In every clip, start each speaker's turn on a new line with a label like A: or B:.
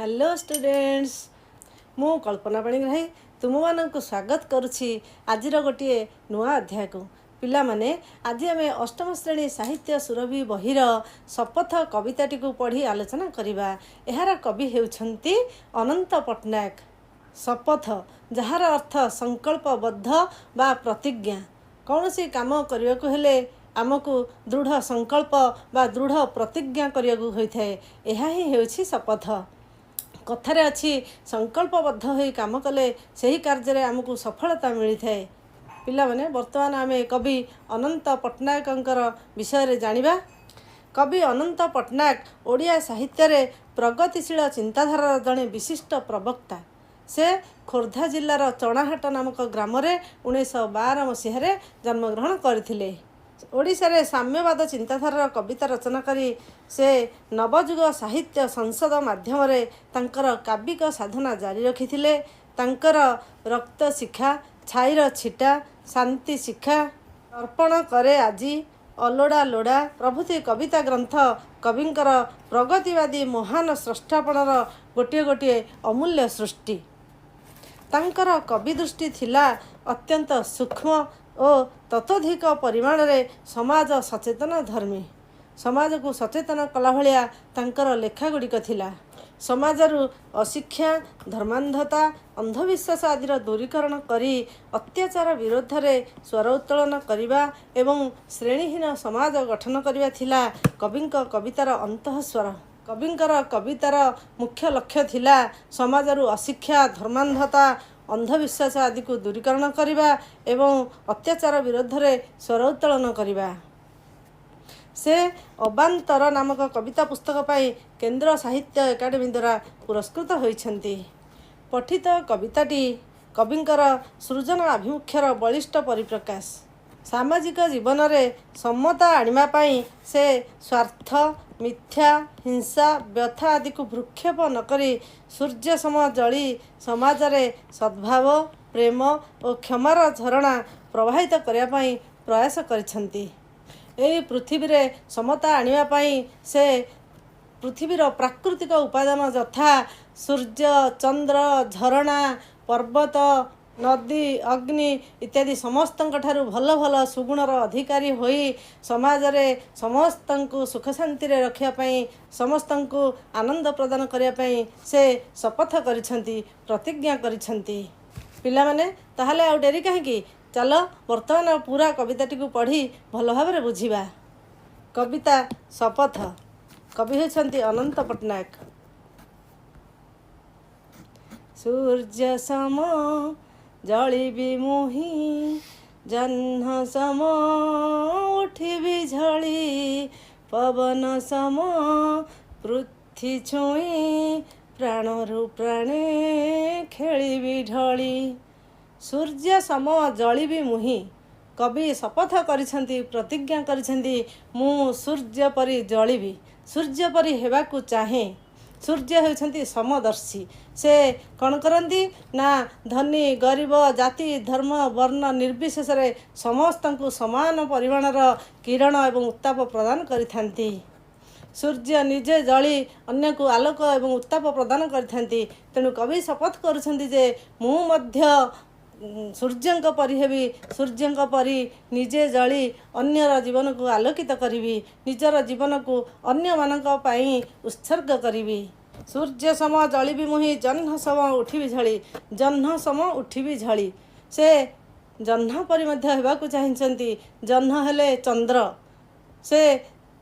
A: Hello students मु कल्पना पाणिग्राही तुम मानक स्वागत करुछि आज गोटे नुआ अध्याय को पिला माने आज आम अष्टम श्रेणी साहित्य सुरभि बहिर शपथ कविताटी को पढ़ी आलोचना करिबा। एहार कवि हेउछंती अनंत पट्टनायक। शपथ जहार अर्थ संकल्पबद्ध बा प्रतिज्ञा। कौनसी काम करने को हेले आमको दृढ़ संकल्प बा दृढ़ प्रतिज्ञा करने होइथाए। एहा ही हेउछि शपथ। कथारे अच्छी संकल्पबद्ध होई काम कले सही कार्य आमको सफलता मिलता है। पिला माने वर्तमान आम कवि अनंत पट्टनायकंकर विषय जानिबा। कवि अनंत पट्टनायक ओडिया साहित्य रे प्रगतिशील चिंताधारार जड़े विशिष्ट प्रवक्ता। से खोर्धा जिलार चणाहाट नामक ग्राम 1912 मसीह जन्मग्रहण करथिले। ओडिशा रे साम्यवाद चिंताधारार कविता रचना करी से नवजुग साहित्य संसद माध्यम रे तांकर काव्यिक साधना जारी रखिथिले। तांकर रक्त शिखा, छाईर छिटा, शांति शिखा, अर्पण करे आजी, अलोड़ा लोड़ा प्रभृति कविता ग्रंथ कविंकर प्रगतिवादी महान स्रष्टापणर गोटे गोटे अमूल्य सृष्टि। तांकर कवि दृष्टि थिला अत्यंत सूक्ष्म और ततोधिक परिमाण रे समाज सचेतन धर्मी। समाज को सचेतन कला भलिया तांकर लेखा गुड़िक थिला। समाजरु अशिक्षा, धर्मांधता, अंधविश्वास आदिर दूरीकरण करी अत्याचार विरोध रे स्वर उत्तोलन करिबा एवं श्रेणीहीन समाज गठन करिबा थिला कविंक कवितार अंतःस्वर। कविंकर कवितार मुख्य लक्ष्य थिला समाजरु अशिक्षा, धर्मांधता, अंधविश्वास आदि को दूरीकरण करिबा एवं अत्याचार विरोध रे स्वर उत्तोलन करिबा। से अबांतर नामक कविता पुस्तक पाई केंद्र साहित्य एकाडेमी द्वारा पुरस्कृत होइछंती। पठित कविताटी कविंकर सृजन आभिमुख्यर बलिष्ठ परिप्रकाश। सामाजिक जीवन रे सम्मता आनिमा पाई से स्वार्थ, मिथ्या, हिंसा, व्यथा आदि को भ्रूक्षेप न करी सूर्य सम जली समाज रे सद्भाव, प्रेम और क्षमार झरणा प्रवाहित करने पाई प्रयास करिछंती। एही पृथ्वी रे समता आनिबा पाई से पृथ्वीर प्राकृतिक उपादान यथा सूर्य, चंद्र, झरणा, पर्वत, नदी, अग्नि इत्यादि समस्त भल भल सुगुणर अधिकारी होई समाज रे समस्त को सुख शांति रे रखिया पाई समस्त को आनंद प्रदान करिया पाई से शपथ करिछंती, प्रतिज्ञा करिछंती। पिला माने ताहाले आउ डेरी काहेकि चलो वर्तमान पूरा कविताटी को पढ़ी भल भाव बुझिबा। कविता शपथ। कवि होइछंती अनंत पट्टनायक। सूर्य सम जलिबी मुही, जह्न सम उठिबी झली, पवन सम पृथ्वी छुई, प्राणरु प्राणे खेलिबी ढली। सूर्य सम जलिबी मुही। कवि शपथ करिछंती, प्रतिज्ञा करिछंती मु सूर्य परी जलिबी, सूर्य परी हेबाकू चाहे। सूर्य हेउछंती समदर्शी। से कौन करती ना धनी गरीब जाति धर्म वर्ण निर्विशेष रे समस्त को समान परिमाणर किरण एवं उत्ताप प्रदान करिथांती। सूर्य निजे जली अन्य को आलोक एवं उत्ताप प्रदान करिथांती। तेणु कवि शपथ करुछंती जे मु मध्य सूर्यंक परी हेबी, सूर्यंक परी निजे जली अन्यर जीवन को आलोकित करिबी, निजर जीवन को अन्य मानक पाई उत्सर्ग करिबी। सूर्य सम जलिबी मुही, जह्न सम उठिबी झली। जह्न सम उठिबी झली। से जह्न परी मध्य हेबाकू चाहिछंती। जह्न हेले चंद्र। से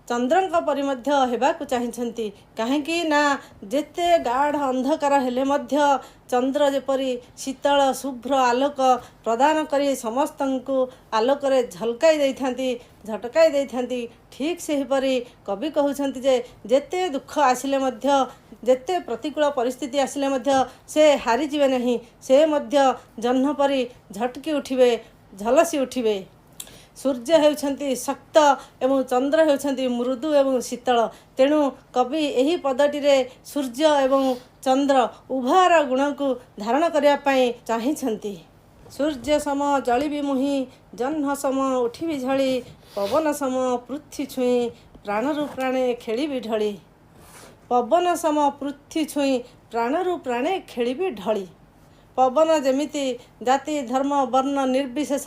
A: चंद्रंक परी मध्य हेबाकू चाहिछंती। काहेकि ना जेते गाढ़ अंधकार हेले मध्य चंद्र जेपरी शीतल शुभ्र आलोक प्रदान करी समस्त को आलोक रे झलकाई देइथांती, झटकाई देइथांती, ठीक सेहीपरी कवि कहउछंती जे जेते दुख आसिले मध्य जेते प्रतिकूल परिस्थिति आसिले मध्य से हारी जिवे नहीं। से मध्य जह्न परी झटकी उठिबे, झलसी उठिबे। सूर्य हेउछंती शक्त एवं चंद्र हेउछंती मृदु एवं शीतल। तेणु कवि एही पदटी रे सूर्य एवं चंद्र उभयर गुण को धारण करिया पाई चाहिछंती। सूर्य सम जलिबी मुही, जह्न सम उठिबी झली, पवन सम पृथ्वी छुई, प्राणरु प्राणे खेलिबी ढली। पवन सम पृथ्वी छुई प्राणरू प्राणे खेलिबी ढली। पवन जेमिति जाति धर्म वर्ण निर्विशेष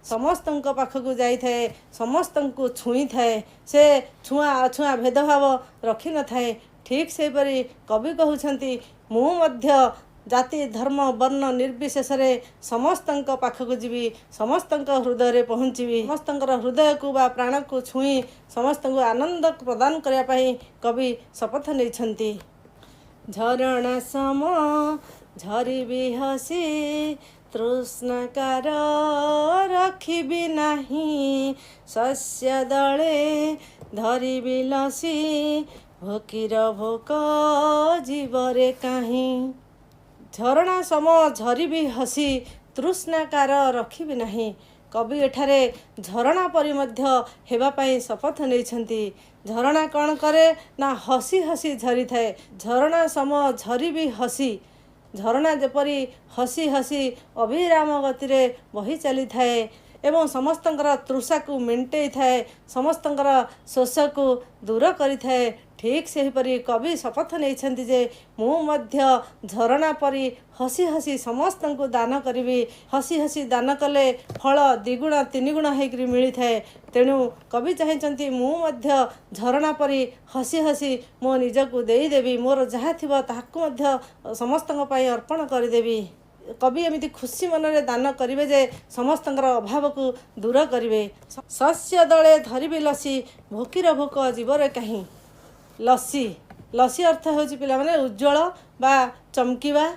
A: समस्त पाखक जाए समस्त छुई थाए से छुआ अछुआ भेदभाव रखी न थाए। ठीक सेपरी कवि कहउछंती मु मध्य जाति धर्म वर्ण निर्विशेष समस्त पाखक जीवी समस्त हृदय पहुँची समस्त हृदय को बा प्राण को छुई समस्त आनंद प्रदान करने कवि शपथ नहीं। झरणा सम झरिबी हसी तृष्णाकार रखिबी नाही शस्य दले धरिबी लसी भोकीर भोक जीवरे काहीं। झरणा सम झरिबी हसी तृष्णाकार रखिबी नाही। कवि एठारे झरणा परि मध्य हेबा पाई शपथ नहीं। झरणा कौन करे ना हसी हसी झरी थाए। झरणा सम झरिबी हसी झरणा जेपरी हसी हसी अभिराम गति रे बही चली थाए एवं समस्तंकर तृषा को मेंटेई थाए समस्तंकर शोष को दूर करि थाए। ठीक सेहीपरि कवि शपथ नहीं जे मु मध्य झरणा परि हसी हसी समस्त को दान करी। हसी हसी दान कले फल द्विगुण तीन गुण होकर मिली थाए। तेणु कवि चाहते मु मध्य झरणा परि हसी हसी मो निजको देदेवी मोर जहाँ थिबो ताहाकु मध्य समस्त अर्पण करदेवी। कवि एमती खुशी मन रे दान करिवे जे समस्त अभाव को दूर करिवे। शस्य दले धरिबी लसी भोकीर भोक जीवरे काहीं। लसी लसी अर्थ होची पिला माने उज्जवल बा चमकीवा।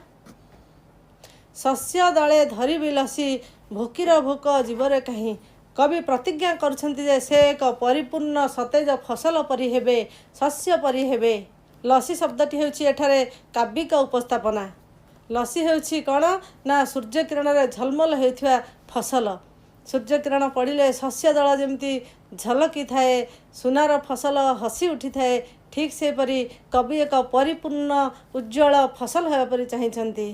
A: शस्य दले धरिबी लसी भोकीर भोक जीवरे काहीं। कवि प्रतिज्ञा करुछंती जे से एक परिपूर्ण सतेज फसल परि हेबे शस्य परि हेबे। लसी शब्दटी होची एठारे काव्यिक उपस्थापना। लसी होची कौन ना सूर्य किरण रे झलमल होइथिबा फसल। सूर्य किरण पड़िले शस्य दल जेमती झलकी थाए सुनार फसल हसी उठी थाए। ठीक से परी कवि एक परिपूर्ण उज्जवल फसल होगा परि चाहिछंती।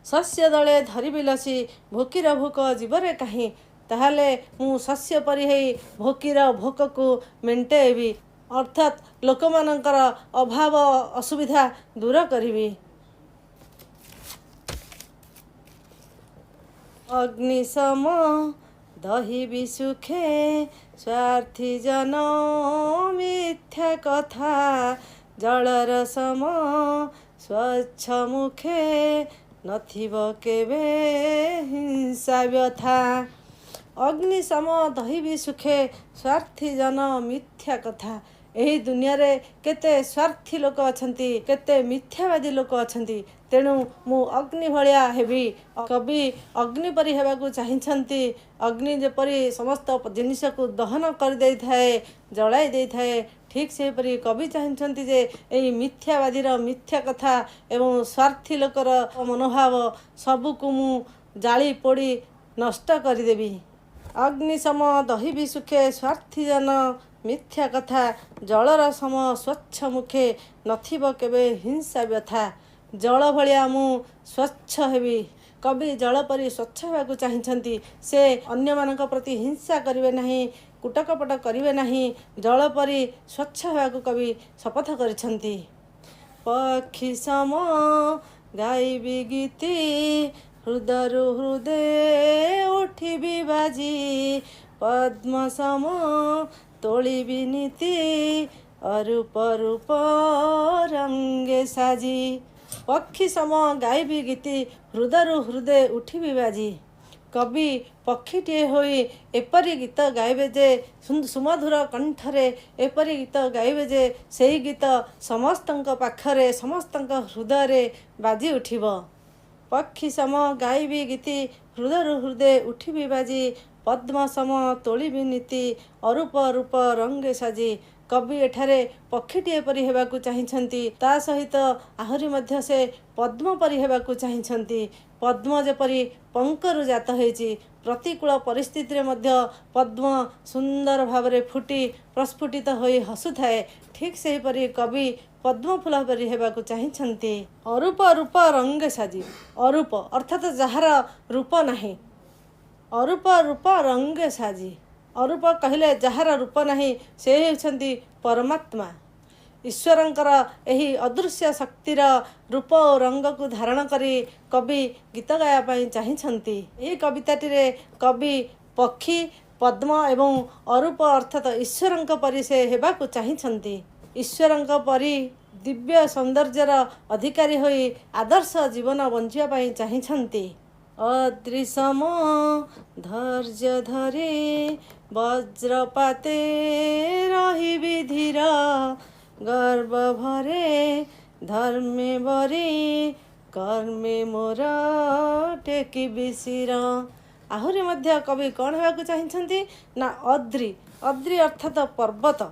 A: शस्य दले धरिबी लसी भोकीर भोक जीवरे काहीं। ताहाले मु शस्य परि हेई भोकीर भोक को मेंटेबी अर्थात लोकमानंकर अभाव असुविधा दूर करिबी। अग्निशम दहिबी सुखे स्वार्थी जन मिथ्या कथा जलर सम स्वच्छ मुखे नथिब केबे हिंसा व्यथा। अग्निशम दहिबी सुखे स्वार्थी जन मिथ्या कथा। एही दुनिया रे केते स्वार्थी लोक अछंती केते मिथ्यावादी लोक अछंती। तेणु मु अग्नि भलिया हेबी। कवि अग्नि परि हेबाकू चाहिछंती। अग्नि जेपरी समस्त जिनिस को दहन कर दे थाए जलाई दे थाए। ठीक से परी कवि चाहिछंती जे एई मिथ्यावादीर मिथ्या कथा एवं स्वार्थी लोकर मनोभाव सबू को मु जाली पोड़ी नष्ट कर देबी। अग्नि सम दहिबी सुखे स्वार्थी जन मिथ्या कथा जलर सम स्वच्छ मुखे नथिब केबे हिंसा व्यथा। जल भलिया मु स्वच्छ हेबी। कवि जल परि स्वच्छ होगाकू चाहिछंती। से अन्य मानक प्रति हिंसा करिवे नाही कुटकपट करिवे नाही जल परि स्वच्छ होगाकू कवि शपथ करिछंती। पक्षी सम गाइबी गीति हृदयरु हृदय उठिबी बाजी पद्म सम तोलिबी नीति अरूप रूप रंगे साजी। पक्षी सम गाइबी गीति हृदयरु हृदय उठिबी बाजी। कवि पक्षीटे होई एपरी गीत गाइबे जे सुमधुर कंठरे एपरी गीत गाइबे जे सेही गीत समस्तंक पाखरे समस्तंक हृदय बाजी उठिब। पक्षी सम गाइबी गीति हृदयरु हृदय उठिबी बाजी पद्म सम तोलिबी नीति अरूप रूप रंगे साजी। कवि एठारे पक्षीटीए परि हेबाकू चाहिछंती ता सहित आहुरी मध्य से पद्म परि हेबाकू चाहिछंती। पद्म जेपरी पंकरु जात होईची प्रतिकूल परिस्थिति रे मध्य पद्म सुंदर भावरे फुटी प्रस्फुटित होई हसुथाए। ठीक सेही परि कवि पद्म फूल परि हेबाकू चाहिछंती। अरूप रूप रंगे साजी। अरूप अर्थात जहार रूप नाही अरूप रूप रंगे साजी। अरूप कहले जहार रूप नाही से हेउछंती परमात्मा। ईश्वरंकर एही अदृश्य शक्तिर रूप और रंग को धारण करी कवि गीत गायापाई चाहिछंती। एही कविताटी रे कवि पक्षी पद्म एवं अरूप अर्थात ईश्वरंक परि से हेबाकु चाहिछंती। ईश्वरंक परि दिव्य सौंदर्यर अधिकारी होई आदर्श जीवन बंचिया पाई चाहिछंती। अदृशम धैर्य धरे वज्रपाते रही विधिर गर्व भरे धर्मे बरी कर्मे मोर टेकी बिसिर। आहुरी मध्य कवि कौन होगा चाहिए ना अद्रि अद्रि अर्थात पर्वत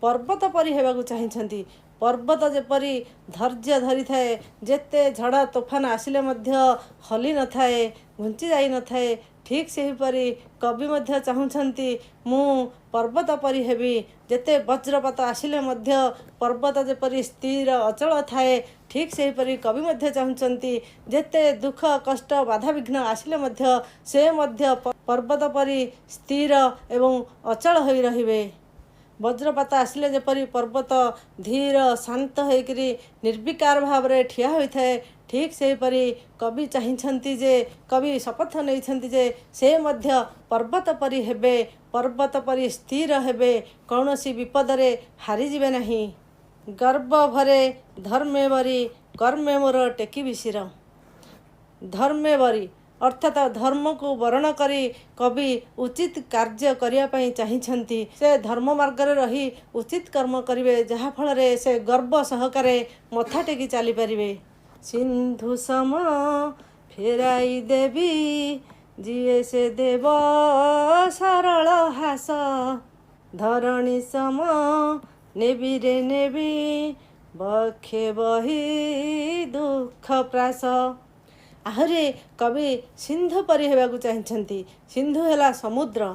A: पर्वत परी होगा चाहिए। पर्वत जेपरी धैर्य धरी थाए जेते झड़ तोफान आसिले मध्य हली न थाए घुंची जाई न थाए ठीक सेहीपरि कवि मध्य चाहुछंती मु पर्वत परी हेबी जेते वज्रपात आसिले मध्य पर्वत जेपरी स्थिर अचल थाए ठीक सेहीपरि कवि मध्य चाहुछंती जेते दुख कष्ट बाधा विघ्न आसिले मध्य से मध्य पर्वत परी स्थिर एवं अचल होई रहिबे। वज्रपात आसिले जेपरी पर्वत धीर शांत होकरी निर्विकार भाव में ठिया होता है ठीक सेहीपरि कवि चाहिछंती जे कवि शपथ नहीं जे से मध्य पर्वत परी हेबे पर्वत परी स्थिर हेबे कौनसी विपदरे हारी जिबे नहीं। गर्व भरे धर्मे बरी कर्मे मोर टेकी बिसिर। धर्मे बरी अर्थात धर्म को वर्ण करी कवि उचित कार्य करिया पई चाहिछंती। से धर्म मार्ग रे रही उचित कर्म करिवे जहा फल रे से गर्व सहकारे मथा टेकी चली परिवे। सिंधु सम फेराई देवी जिए से देव सरल हास धरणी सम नेबी रे नेबी बखे बही दुख प्रास। आहरी कवि सिंधु परी हेबाकु चाहिछंती। सिंधु हेला समुद्र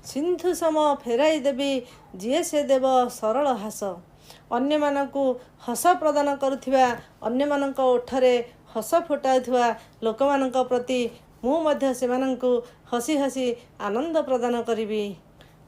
A: सिंधु सम फेराई देवी जिए से देव सरल हास। अन्य मानकु हस प्रदान करुथिबा अन्य मानक ओठरे हस फुटाउथिबा लोक मानक प्रति मु मध्य सेमानंकु हसी हसी आनंद प्रदान करिबी।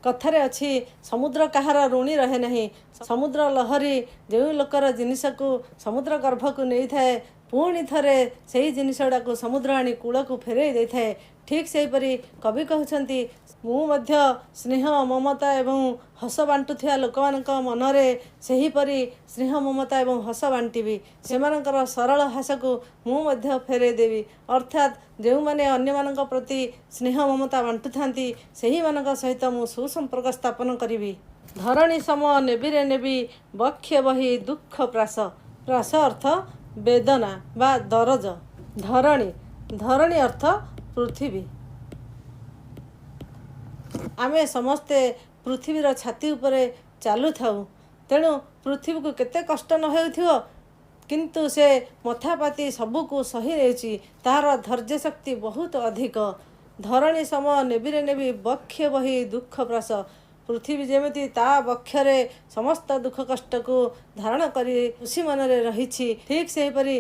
A: कथारे अच्छी समुद्र कहार ऋणी रहे नहीं। समुद्र लहरी जो लोकर जिनिस को समुद्र गर्भ को नहीं थाए पुणी थरे से जिनिस गुड़ाक समुद्र आनी कूल को फेरई दे थाए ठीक सेहीपरि कवि कहउछंती मु मध्य स्नेह ममता एवं हस बांटुथिया लोक मानक मनरे सेहीपरि स्नेह ममता एवं हस बांटिबी सेमानकर सरल हास को मु मध्य फेरई देवी। अर्थात जो माने अन्य मानक प्रति स्नेह ममता बांटुथांती सेही मानक सहित मु सुसंपर्क स्थापन करिबी। धरणी सम नेबिरे नेबी बक्ष्य बही दुख प्रास। प्रास अर्थ वेदना बा दरज। धरणी धरणी अर्थ पृथ्वी। आमे समस्ते पृथ्वीर छाती उपरे चालू थाउ तेणु पृथ्वी को केते कष्ट न हेउथिबो किंतु से मथापाती सबको सही रही तार धैर्य शक्ति बहुत अधिक। धरणी सम नेबिरे नेबी बक्ष्य बही दुख प्रास। पृथ्वी जेमिति ता बक्षरे समस्त दुख कष्ट को धारण करी खुशी मनरे रहिछि ठीक सेहीपरि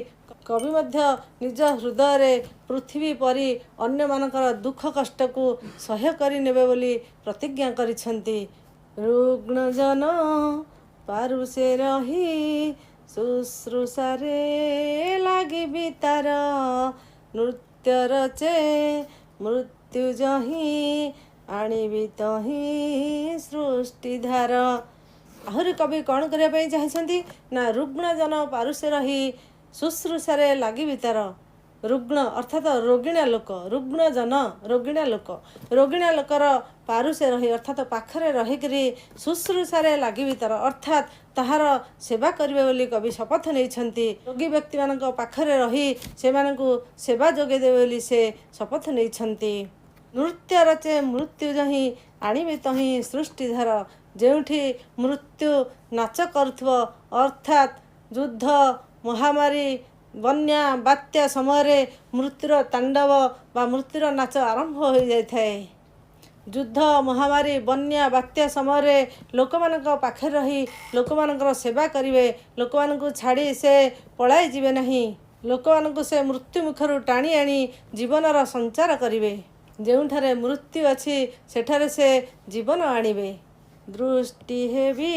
A: कवि मध्य निज हृदय रे पृथ्वी परी अन्य मानकर दुख कष्ट को सह्य करि नेबे बोली प्रतिज्ञा करिछंती। रुग्ण जन पारुसे रही शुश्रूषारे लागिबी तार नृत्य रचे मृत्यु जही आनिबी तही सृष्टिधार। आहुरी कवि कौन करने चाहिए ना रुग्ण जन पारुसे रही शुश्रूषारे लागिबी तार। रुग्ण अर्थात रोगिणा लोक रुग्ण जन रोगिणा लोकर पारुसे रही अर्थात पाखरे रहीकरी शुश्रूषारे लागिबी तार अर्थात ताहार सेवा करिवे बोली कवि शपथ नहीं। रोगी व्यक्ति मानक पाखरे रही से मानकु सेवा जोगे देवे बोली से शपथ नहीं। नृत्य रचे मृत्यु जही आनिबे तही सृष्टिधार। जेउठी मृत्यु नाच करुथब अर्थात युद्ध महामारी बन्या बात्या समय मृत्युर तांडव बा मृत्युर नाच आरंभ हो जाए। युद्ध महामारी बन्या बात्या समय लोक मानक पाखे रही लोक मानकर सेवा करिवे लोक मानकु छाड़ी से पलाई जिवे नहीं। ଲୋକମାନଙ୍କୁ ସେ ମୃତ୍ୟୁ ମୁଖରୁ ଟାଣି ଆଣି ଜୀବନର ସଞ୍ଚାର କରିବେ। ଯେଉଁଠାରେ ମୃତ୍ୟୁ ଅଛି ସେଠାରେ ସେ ଜୀବନ ଆଣିବେ। ଦୃଷ୍ଟି ହେବି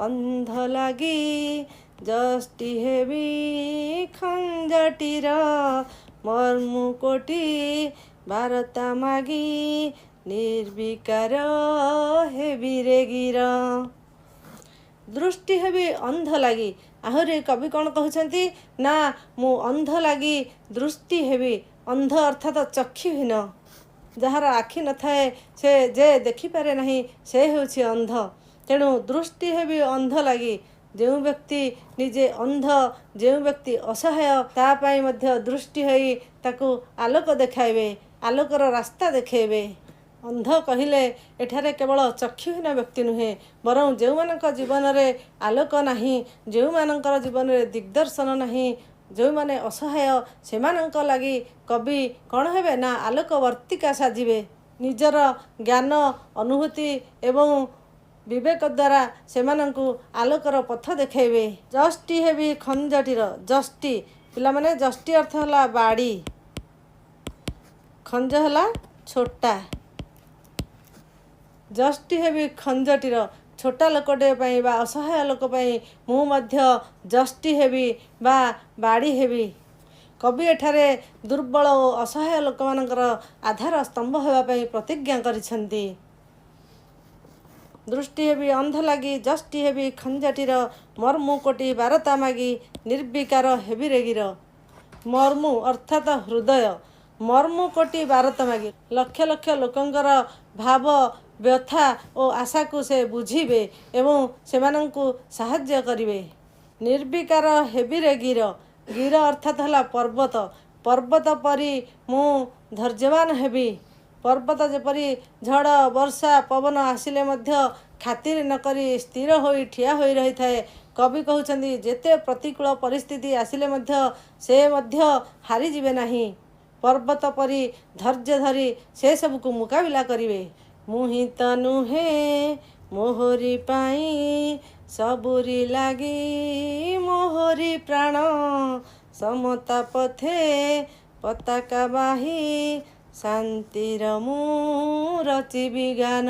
A: ଅନ୍ଧ ଲାଗି ଯଷ୍ଟି ହେବି ଖଞ୍ଜଟିର ମର୍ମୁ କୋଟି ବାରତା ମାଗି ନିର୍ବିକାର ହେବି ରେ ଗିର। ଦୃଷ୍ଟି ହେବି ଅନ୍ଧ ଲାଗି। ଆହୁରି କବି କ'ଣ କହୁଛନ୍ତି ନା ମୁଁ ଅନ୍ଧ ଲାଗି ଦୃଷ୍ଟି ହେବି। ଅନ୍ଧ ଅର୍ଥାତ୍ ଚକ୍ଷୁହୀନ, ଯାହାର ଆଖି ନଥାଏ, ସେ ଯେ ଦେଖିପାରେ ନାହିଁ ସେ ହେଉଛି ଅନ୍ଧ। ତେଣୁ ଦୃଷ୍ଟି ହେବି ଅନ୍ଧ ଲାଗି। ଯେଉଁ ବ୍ୟକ୍ତି ନିଜେ ଅନ୍ଧ, ଯେଉଁ ବ୍ୟକ୍ତି ଅସହାୟ, ତା ପାଇଁ ମଧ୍ୟ ଦୃଷ୍ଟି ହୋଇ ତାକୁ ଆଲୋକ ଦେଖାଇବେ, ଆଲୋକର ରାସ୍ତା ଦେଖାଇବେ। ଅନ୍ଧ କହିଲେ ଏଠାରେ କେବଳ ଚକ୍ଷୁହୀନ ବ୍ୟକ୍ତି ନୁହେଁ, ବରଂ ଯେଉଁମାନଙ୍କ ଜୀବନରେ ଆଲୋକ ନାହିଁ, ଯେଉଁମାନଙ୍କର ଜୀବନରେ ଦିଗ୍ଦର୍ଶନ ନାହିଁ, ଯେଉଁମାନେ ଅସହାୟ, ସେମାନଙ୍କ ଲାଗି କବି କ'ଣ ହେବେ ନା ଆଲୋକବର୍ତ୍ତିକା ସାଜିବେ। ନିଜର ଜ୍ଞାନ, ଅନୁଭୂତି ଏବଂ ବିବେକ ଦ୍ୱାରା ସେମାନଙ୍କୁ ଆଲୋକର ପଥ ଦେଖାଇବେ। ଯଷ୍ଟି ହେବି ଖଞ୍ଜଟିର। ଯଷ୍ଟି ପିଲାମାନେ, ଯଷ୍ଟି ଅର୍ଥ ହେଲା ବାଡ଼ି, ଖଞ୍ଜ ହେଲା ଛୋଟା। ଯଷ୍ଟି ହେବି ଖଞ୍ଜଟିର। ଛୋଟା ଲୋକଟେ ପାଇଁ ବା ଅସହାୟ ଲୋକ ପାଇଁ ମୁଁ ମଧ୍ୟ ଯଷ୍ଟି ହେବି ବା ବାଡ଼ି ହେବି। କବି ଏଠାରେ ଦୁର୍ବଳ ଓ ଅସହାୟ ଲୋକମାନଙ୍କର ଆଧାର ସ୍ତମ୍ଭ ହେବା ପାଇଁ ପ୍ରତିଜ୍ଞା କରିଛନ୍ତି। ଦୃଷ୍ଟି ହେବି ଅନ୍ଧ ଲାଗି ଯଷ୍ଟି ହେବି ଖଞ୍ଜଟିର ମର୍ମୁ କୋଟି ବାରତା ମାଗି ନିର୍ବିକାର ହେବି ରେ ଗିର। ମର୍ମୁ ଅର୍ଥାତ୍ ହୃଦୟ। ମର୍ମୁ କୋଟି ବାରତା ମାଗି। ଲକ୍ଷ ଲକ୍ଷ ଲୋକଙ୍କର ଭାବ, ବ୍ୟଥା ଓ ଆଶାକୁ ସେ ବୁଝିବେ ଏବଂ ସେମାନଙ୍କୁ ସାହାଯ୍ୟ କରିବେ। ନିର୍ବିକାର ହେବି ରେ ଗିର। ଗିର ଅର୍ଥାତ୍ ହେଲା ପର୍ବତ। ପର୍ବତ ପରି ମୁଁ ଧୈର୍ଯ୍ୟବାନ ହେବି। ପର୍ବତ ଯେପରି ଝଡ଼, ବର୍ଷା, ପବନ ଆସିଲେ ମଧ୍ୟ ଖାତିର ନ କରି ସ୍ଥିର ହୋଇ ଠିଆ ହୋଇ ରହିଥାଏ, କବି କହୁଛନ୍ତି ଯେତେ ପ୍ରତିକୂଳ ପରିସ୍ଥିତି ଆସିଲେ ମଧ୍ୟ ସେ ମଧ୍ୟ ହାରିଯିବେ ନାହିଁ। ପର୍ବତ ପରି ଧୈର୍ଯ୍ୟ ଧରି ସେ ସବୁକୁ ମୁକାବିଲା କରିବେ। ମୁହିଁ ତ ନୁହେଁ ମୋହରି ପାଇଁ, ସବୁରି ଲାଗି ମୋହରି ପ୍ରାଣ, ସମତା ପଥେ ପତାକା ବାହି ଶାନ୍ତିର ମୁଁ ରଚିବି ଗାନ।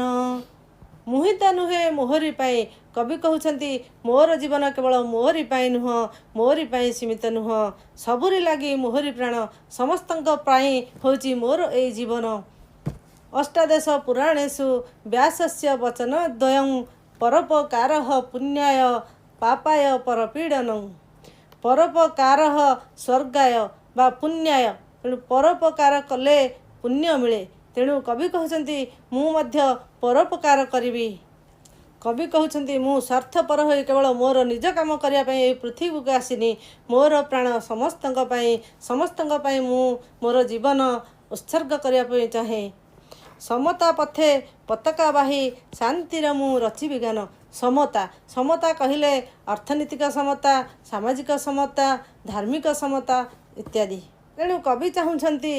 A: ମୁହିଁ ତ ନୁହେଁ ମୋହରି ପାଇଁ। କବି କହୁଛନ୍ତି ମୋର ଜୀବନ କେବଳ ମୋହରି ପାଇଁ ନୁହଁ, ମୋହରି ପାଇଁ ସୀମିତ ନୁହଁ, ସବୁରି ଲାଗି ମୋହରି ପ୍ରାଣ। ସମସ୍ତଙ୍କ ପାଇଁ ହେଉଛି ମୋର ଏଇ ଜୀବନ। ଅଷ୍ଟାଦଶ ପୁରାଣେଷୁ ବ୍ୟାସସ୍ୟ ବଚନଦ୍ୱୟଂ ପରୋପକାରଃ ପୁଣ୍ୟାୟ ପାପାୟ ପରପୀଡ଼ନଂ। ପରୋପକାରଃ ସ୍ୱର୍ଗାୟ ବା ପୁଣ୍ୟାୟ। ତେଣୁ ପରୋପକାର କଲେ ପୁଣ୍ୟ ମିଳେ। ତେଣୁ କବି କହୁଛନ୍ତି ମୁଁ ମଧ୍ୟ ପରୋପକାର କରିବି। କବି କହୁଛନ୍ତି ମୁଁ ସ୍ୱାର୍ଥପର ହୋଇ କେବଳ ମୋର ନିଜ କାମ କରିବା ପାଇଁ ଏହି ପୃଥିବୀକୁ ଆସିନି। ମୋର ପ୍ରାଣ ସମସ୍ତଙ୍କ ପାଇଁ ମୁଁ ମୋର ଜୀବନ ଉତ୍ସର୍ଗ କରିବା ପାଇଁ ଚାହେଁ। ସମତା ପଥେ ପତାକା ବାହି ଶାନ୍ତିର ମୁଁ ରଚିବି ଗାନ। ସମତା, ସମତା କହିଲେ ଅର୍ଥନୀତିକ ସମତା, ସାମାଜିକ ସମତା, ଧାର୍ମିକ ସମତା ଇତ୍ୟାଦି। ତେଣୁ କବି ଚାହୁଁଛନ୍ତି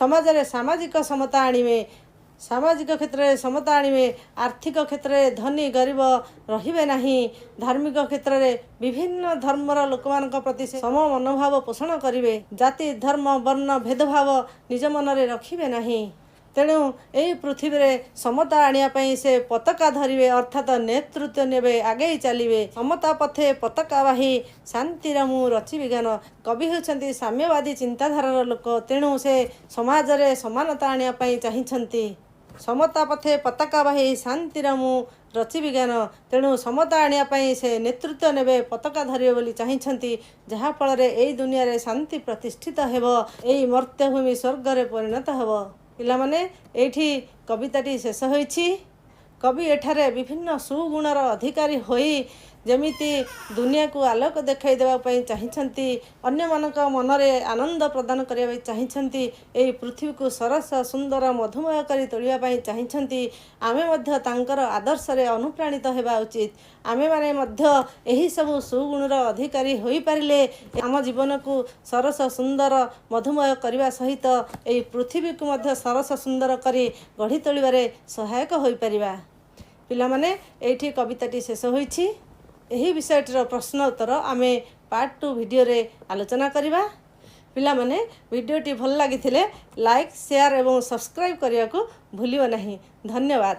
A: ସମାଜରେ ସାମାଜିକ ସମତା ଆଣିବେ, ସାମାଜିକ କ୍ଷେତ୍ରରେ ସମତା ଆଣିବେ। ଆର୍ଥିକ କ୍ଷେତ୍ରରେ ଧନୀ ଗରିବ ରହିବେ ନାହିଁ। ଧାର୍ମିକ କ୍ଷେତ୍ରରେ ବିଭିନ୍ନ ଧର୍ମର ଲୋକମାନଙ୍କ ପ୍ରତି ସମ ମନୋଭାବ ପୋଷଣ କରିବେ। ଜାତି, ଧର୍ମ, ବର୍ଣ୍ଣ ଭେଦଭାବ ନିଜ ମନରେ ରଖିବେ ନାହିଁ। ତେଣୁ ଏହି ପୃଥିବୀରେ ସମତା ଆଣିବା ପାଇଁ ସେ ପତାକା ଧରିବେ, ଅର୍ଥାତ୍ ନେତୃତ୍ୱ ନେବେ, ଆଗେଇ ଚାଲିବେ। ସମତା ପଥେ ପତାକା ବାହି ଶାନ୍ତିର ମୁଁ ରଚିବି ଗାନ। କବି ହେଉଛନ୍ତି ସାମ୍ୟବାଦୀ ଚିନ୍ତାଧାରାର ଲୋକ। ତେଣୁ ସେ ସମାଜରେ ସମାନତା ଆଣିବା ପାଇଁ ଚାହିଁଛନ୍ତି। ସମତା ପଥେ ପତାକା ବାହି ଶାନ୍ତିର ମୁଁ ରଚିବି ଗାନ। ତେଣୁ ସମତା ଆଣିବା ପାଇଁ ସେ ନେତୃତ୍ୱ ନେବେ, ପତାକା ଧରିବେ ବୋଲି ଚାହିଁଛନ୍ତି। ଯାହାଫଳରେ ଏହି ଦୁନିଆରେ ଶାନ୍ତି ପ୍ରତିଷ୍ଠିତ ହେବ, ଏହି ମର୍ତ୍ତ୍ୟଭୂମି ସ୍ୱର୍ଗରେ ପରିଣତ ହେବ। ପିଲାମାନେ, ଏଇଠି କବିତାଟି ଶେଷ ହୋଇଛି। କବି ଏଠାରେ ବିଭିନ୍ନ ସୁଗୁଣର ଅଧିକାରୀ ହୋଇ ଯେମିତି ଦୁନିଆକୁ ଆଲୋକ ଦେଖାଇ ଦେବା ପାଇଁ ଚାହିଁଛନ୍ତି, ଅନ୍ୟମାନଙ୍କ ମନରେ ଆନନ୍ଦ ପ୍ରଦାନ କରିବା ପାଇଁ ଚାହିଁଛନ୍ତି, ଏହି ପୃଥିବୀକୁ ସରସ ସୁନ୍ଦର ମଧୁମୟ କରି ତୋଳିବା ପାଇଁ ଚାହିଁଛନ୍ତି। ଆମେ ମଧ୍ୟ ତାଙ୍କର ଆଦର୍ଶରେ ଅନୁପ୍ରାଣିତ ହେବା ଉଚିତ। ଆମେମାନେ ମଧ୍ୟ ଏହିସବୁ ସୁଗୁଣର ଅଧିକାରୀ ହୋଇପାରିଲେ ଆମ ଜୀବନକୁ ସରସ ସୁନ୍ଦର ମଧୁମୟ କରିବା ସହିତ ଏହି ପୃଥିବୀକୁ ମଧ୍ୟ ସରସ ସୁନ୍ଦର କରି ଗଢ଼ି ତୋଳିବାରେ ସହାୟକ ହୋଇପାରିବା। ପିଲାମାନେ, ଏଇଠି କବିତାଟି ଶେଷ ହୋଇଛି। ଏହି ବିଷୟଟିର ପ୍ରଶ୍ନ ଉତ୍ତର ଆମେ ପାର୍ଟ 2 ଭିଡ଼ିଓରେ ଆଲୋଚନା କରିବା। ପିଲାମାନେ ଭିଡ଼ିଓଟି ଭଲ ଲାଗିଥିଲେ ଲାଇକ୍ ସେୟାର ଏବଂ ସବସ୍କ୍ରାଇବ୍ କରିବାକୁ ଭୁଲିବ ନାହିଁ। ଧନ୍ୟବାଦ।